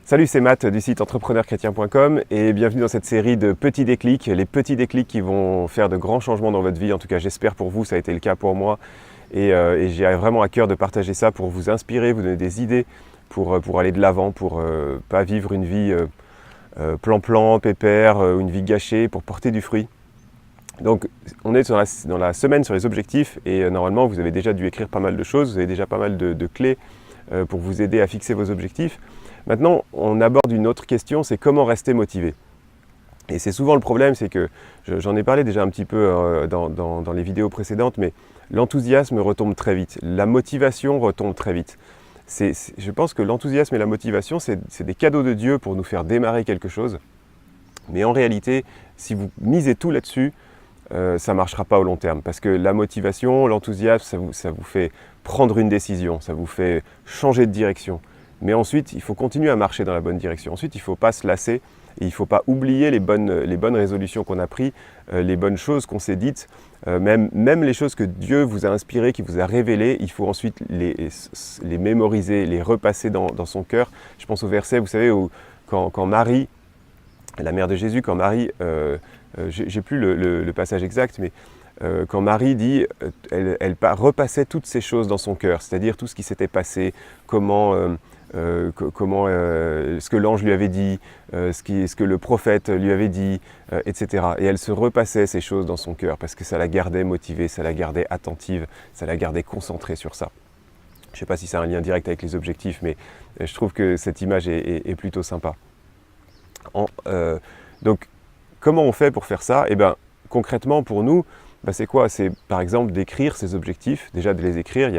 Salut, c'est Matt du site entrepreneurchrétien.com et bienvenue dans cette série de petits déclics, les petits déclics qui vont faire de grands changements dans votre vie. En tout cas, j'espère pour vous, ça a été le cas pour moi et j'ai vraiment à cœur de partager ça pour vous inspirer, vous donner des idées pour aller de l'avant, pour pas vivre une vie plan-plan, pépère, une vie gâchée, pour porter du fruit. Donc, on est dans la semaine sur les objectifs et normalement, vous avez déjà dû écrire pas mal de choses, vous avez déjà pas mal de clés pour vous aider à fixer vos objectifs. Maintenant, on aborde une autre question, c'est comment rester motivé. Et c'est souvent le problème, c'est que, j'en ai parlé déjà un petit peu dans les vidéos précédentes, mais l'enthousiasme retombe très vite, la motivation retombe très vite. Je pense que l'enthousiasme et la motivation, c'est des cadeaux de Dieu pour nous faire démarrer quelque chose. Mais en réalité, si vous misez tout là-dessus, ça ne marchera pas au long terme. Parce que la motivation, l'enthousiasme, ça vous fait prendre une décision, ça vous fait changer de direction. Mais ensuite, il faut continuer à marcher dans la bonne direction. Ensuite, il ne faut pas se lasser et il ne faut pas oublier les bonnes résolutions qu'on a prises, les bonnes choses qu'on s'est dites, même les choses que Dieu vous a inspirées, qui vous a révélées, il faut ensuite les mémoriser, les repasser dans son cœur. Je pense au verset, vous savez, où quand Marie, la mère de Jésus, quand Marie, j'ai plus le passage exact, mais quand Marie dit, elle repassait toutes ces choses dans son cœur, c'est-à-dire tout ce qui s'était passé, ce que l'ange lui avait dit, ce que le prophète lui avait dit, etc. Et elle se repassait ces choses dans son cœur parce que ça la gardait motivée, ça la gardait attentive, ça la gardait concentrée sur ça. Je ne sais pas si c'est un lien direct avec les objectifs, mais je trouve que cette image est plutôt sympa. Donc, comment on fait pour faire ça? Eh bien, concrètement, pour nous, c'est quoi? C'est par exemple d'écrire ses objectifs, déjà de les écrire.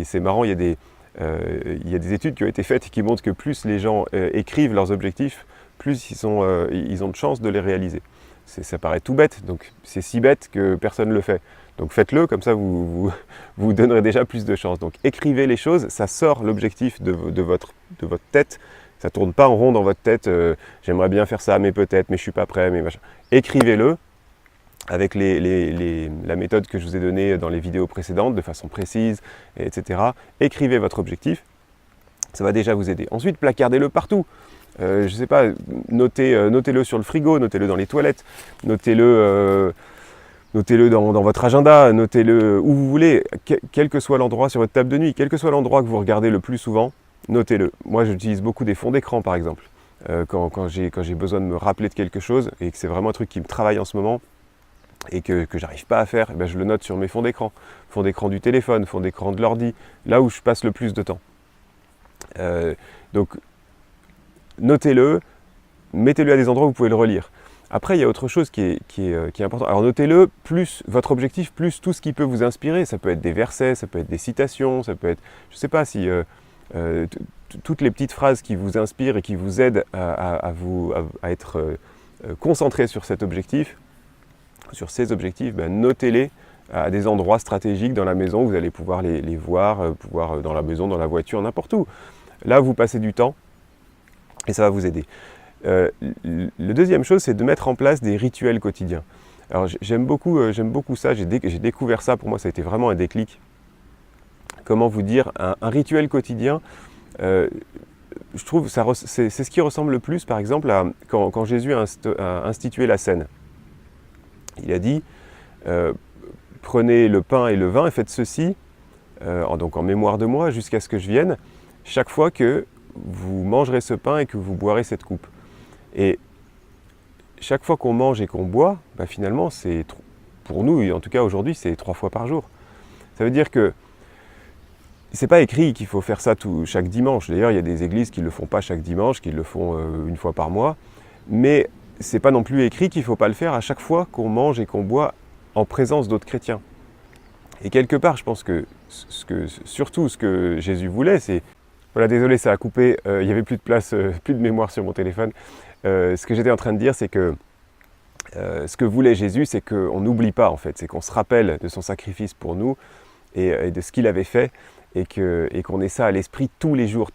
C'est marrant, il y a des études qui ont été faites et qui montrent que plus les gens écrivent leurs objectifs, plus ils ont de chances de les réaliser. Ça paraît tout bête, donc c'est si bête que personne ne le fait. Donc faites-le, comme ça vous donnerez déjà plus de chances. Donc écrivez les choses, ça sort l'objectif de votre tête. Ça ne tourne pas en rond dans votre tête, j'aimerais bien faire ça, mais peut-être, mais je ne suis pas prêt, mais machin. Écrivez-le avec la méthode que je vous ai donnée dans les vidéos précédentes, de façon précise, etc. Écrivez votre objectif, ça va déjà vous aider. Ensuite, placardez-le partout. Je ne sais pas, notez-le sur le frigo, notez-le dans les toilettes, notez-le dans votre agenda, notez-le où vous voulez, quel que soit l'endroit sur votre table de nuit, quel que soit l'endroit que vous regardez le plus souvent, notez-le. Moi, j'utilise beaucoup des fonds d'écran, par exemple. Quand j'ai besoin de me rappeler de quelque chose et que c'est vraiment un truc qui me travaille en ce moment et que j'arrive pas à faire, je le note sur mes fonds d'écran du téléphone, fonds d'écran de l'ordi, là où je passe le plus de temps. Donc, notez-le, mettez-le à des endroits où vous pouvez le relire. Après, il y a autre chose qui est important. Alors, notez-le, plus votre objectif, plus tout ce qui peut vous inspirer. Ça peut être des versets, ça peut être des citations, ça peut être, je ne sais pas si toutes les petites phrases qui vous inspirent et qui vous aident à être concentré sur cet objectif, sur ces objectifs, notez-les à des endroits stratégiques dans la maison. Vous allez pouvoir les voir, dans la maison, dans la voiture, n'importe où. Là, vous passez du temps et ça va vous aider. La deuxième chose, c'est de mettre en place des rituels quotidiens. Alors, j'aime beaucoup ça, j'ai découvert ça, pour moi, ça a été vraiment un déclic. Comment vous dire, un rituel quotidien, je trouve que c'est ce qui ressemble le plus, par exemple, à quand Jésus a institué la scène. Il a dit, prenez le pain et le vin et faites ceci, donc en mémoire de moi, jusqu'à ce que je vienne, chaque fois que vous mangerez ce pain et que vous boirez cette coupe. Et chaque fois qu'on mange et qu'on boit, finalement, pour nous, et en tout cas aujourd'hui, c'est 3 fois par jour. Ça veut dire que c'est pas écrit qu'il faut faire ça chaque dimanche. D'ailleurs, il y a des églises qui ne le font pas chaque dimanche, qui le font une fois par mois. Mais c'est pas non plus écrit qu'il ne faut pas le faire à chaque fois qu'on mange et qu'on boit en présence d'autres chrétiens. Et quelque part, je pense que surtout ce que Jésus voulait, c'est... Voilà, désolé, ça a coupé, il n'y avait plus de place, plus de mémoire sur mon téléphone. Ce que j'étais en train de dire, c'est que ce que voulait Jésus, c'est qu'on n'oublie pas, en fait. C'est qu'on se rappelle de son sacrifice pour nous et de ce qu'il avait fait et qu'on ait ça à l'esprit tous les jours.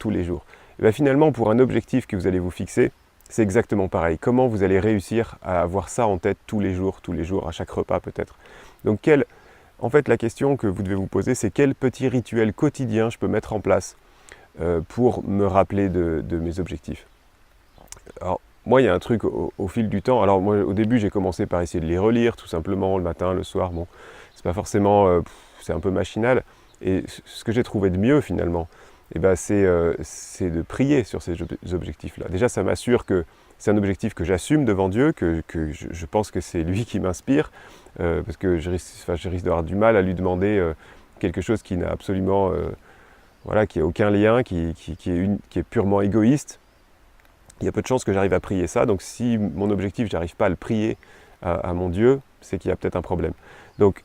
Et finalement, pour un objectif que vous allez vous fixer, c'est exactement pareil. Comment vous allez réussir à avoir ça en tête tous les jours, à chaque repas peut-être. Donc en fait, la question que vous devez vous poser, c'est quel petit rituel quotidien je peux mettre en place pour me rappeler de mes objectifs. Alors, moi, il y a un truc au fil du temps. Alors, moi, au début, j'ai commencé par essayer de les relire, tout simplement, le matin, le soir. Bon, c'est pas forcément... c'est un peu machinal. Et ce que j'ai trouvé de mieux, finalement, eh ben, c'est de prier sur ces objectifs-là. Déjà, ça m'assure que c'est un objectif que j'assume devant Dieu, que je pense que c'est lui qui m'inspire, parce que je risque d'avoir du mal à lui demander quelque chose qui n'a absolument... voilà, qui n'a aucun lien, qui est purement égoïste. Il y a peu de chances que j'arrive à prier ça. Donc si mon objectif, je n'arrive pas à le prier à mon Dieu, c'est qu'il y a peut-être un problème. Donc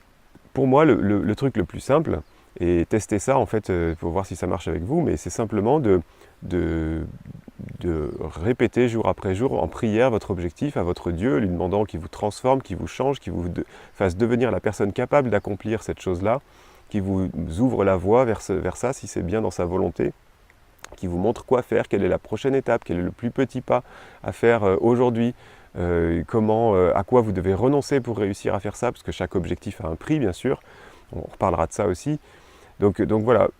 pour moi, le truc le plus simple, et tester ça en fait, pour voir si ça marche avec vous, mais c'est simplement de répéter jour après jour en prière votre objectif à votre Dieu, lui demandant qu'il vous transforme, qu'il vous change, qu'il vous fasse devenir la personne capable d'accomplir cette chose-là, qui vous ouvre la voie vers ça si c'est bien dans sa volonté, qui vous montre quoi faire, quelle est la prochaine étape, quel est le plus petit pas à faire aujourd'hui, à quoi vous devez renoncer pour réussir à faire ça, parce que chaque objectif a un prix bien sûr, on reparlera de ça aussi. Donc voilà,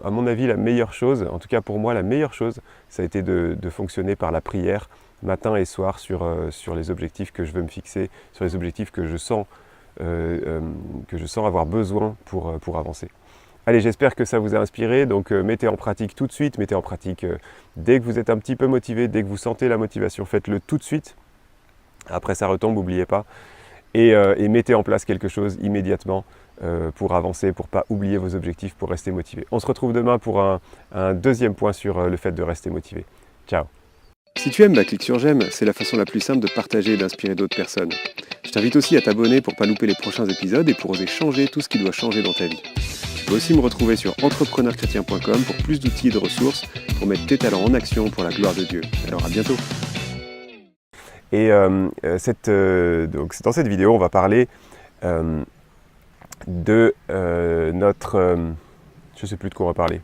à mon avis la meilleure chose, en tout cas pour moi la meilleure chose, ça a été de fonctionner par la prière matin et soir sur les objectifs que je veux me fixer, sur les objectifs que je sens avoir besoin pour avancer. Allez, j'espère que ça vous a inspiré, donc mettez en pratique tout de suite, mettez en pratique dès que vous êtes un petit peu motivé, dès que vous sentez la motivation, faites-le tout de suite. Après ça retombe, n'oubliez pas. Et mettez en place quelque chose immédiatement pour avancer, pour ne pas oublier vos objectifs, pour rester motivé. On se retrouve demain pour un deuxième point sur le fait de rester motivé. Ciao. Si tu aimes, clique sur j'aime, c'est la façon la plus simple de partager et d'inspirer d'autres personnes. Je t'invite aussi à t'abonner pour ne pas louper les prochains épisodes et pour oser changer tout ce qui doit changer dans ta vie. Tu peux aussi me retrouver sur entrepreneurchrétien.com pour plus d'outils et de ressources pour mettre tes talents en action pour la gloire de Dieu. Alors à bientôt. Et donc dans cette vidéo, on va parler de notre... je ne sais plus de quoi on va parler.